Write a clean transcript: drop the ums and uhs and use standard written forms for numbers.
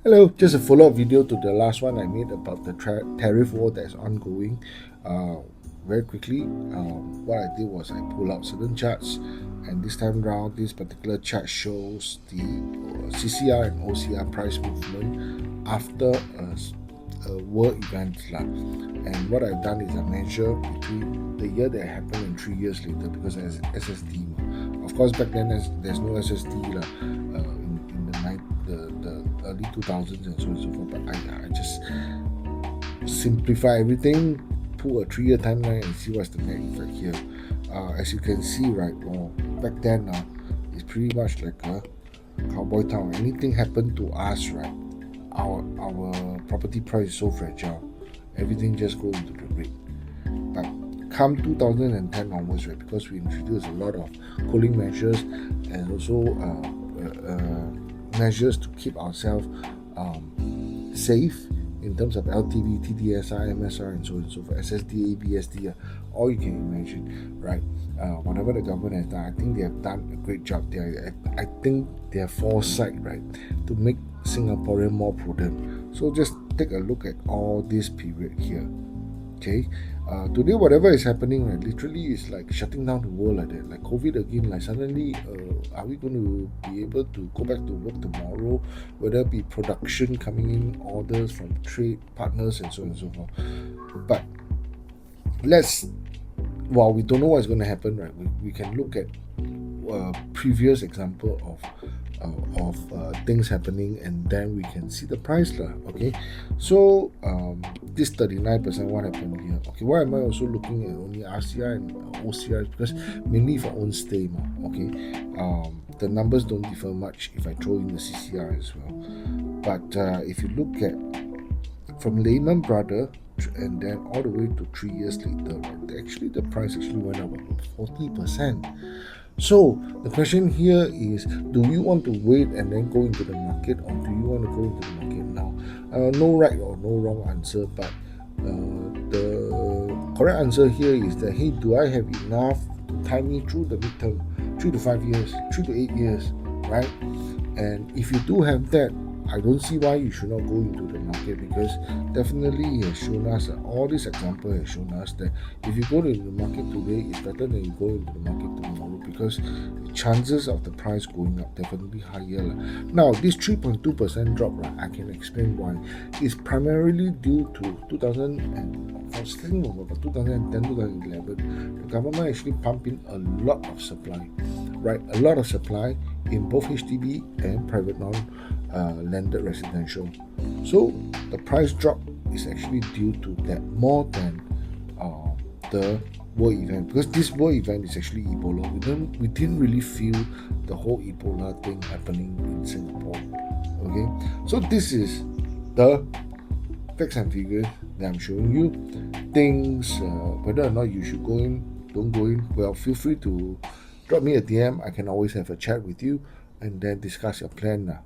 Hello, just a follow-up video to the last one I made about the tariff war that's ongoing. Uh, very quickly, what I did was I pull out certain charts, and this time round, this particular chart shows the CCR and OCR price movement after a war event. And what I've done is I measure between the year that happened and 3 years later because there's SSD. Of course, back then there's no SSD in the early 2000s and so on and so forth. But I just simplify everything, pull a 3 year timeline, and see what's the net effect here. As you can see, right, well, back then it's pretty much like a cowboy town. Anything happened to us, right? Our property price is so fragile. Everything just goes into the red. But come 2010 onwards, right, because we introduced a lot of cooling measures and also measures to keep ourselves safe in terms of LTV, TDSI, MSR, and so on and so forth, SSD, ABSD, all you can imagine, right? Whatever the government has done, I think they have done a great job there. I think they have foresight, right, to make Singaporean more prudent. So just take a look at all this period here. Okay, today whatever is happening, right, literally is like shutting down the world like that, like COVID again. Like suddenly, are we going to be able to go back to work tomorrow? Whether it be production coming in, orders from trade partners, and so on and so forth. But let's, while we don't know what's going to happen, right, we can look at previous example of things happening, and then we can see the price lah. Okay, so this 39%, what happened here? Okay, why am I also looking at only RCI and OCI? Because mainly if I own stay, okay, the numbers don't differ much if I throw in the CCR as well. But if you look at from Lehman Brothers and then all the way to 3 years later, right, actually the price actually went up about 40%. So the question here is, do you want to wait and then go into the market, or do you want to go into the market now? No right or no wrong answer, but the correct answer here is that, hey, do I have enough to tie me through the midterm, 3 to 5 years, 3 to 8 years, right? And if you do have that, I don't see why you should not go into the market, because definitely it has shown us, all this example has shown us that if you go into the market today, it's better than you go into the market tomorrow, because the chances of the price going up definitely higher. Now, this 3.2% drop, right, I can explain why. It's primarily due to 2000 and I was thinking about 2010, 2011, the government actually pumped in a lot of supply, right? A lot of supply in both HDB and private non-landed residential. So the price drop is actually due to that more than the war event, because this war event is actually Ebola. We didn't really feel the whole Ebola thing happening in Singapore. Okay, so this is the facts and figures that I'm showing you. Things, whether or not you should go in, don't go in, well, feel free to drop me a DM. I can always have a chat with you and then discuss your plan.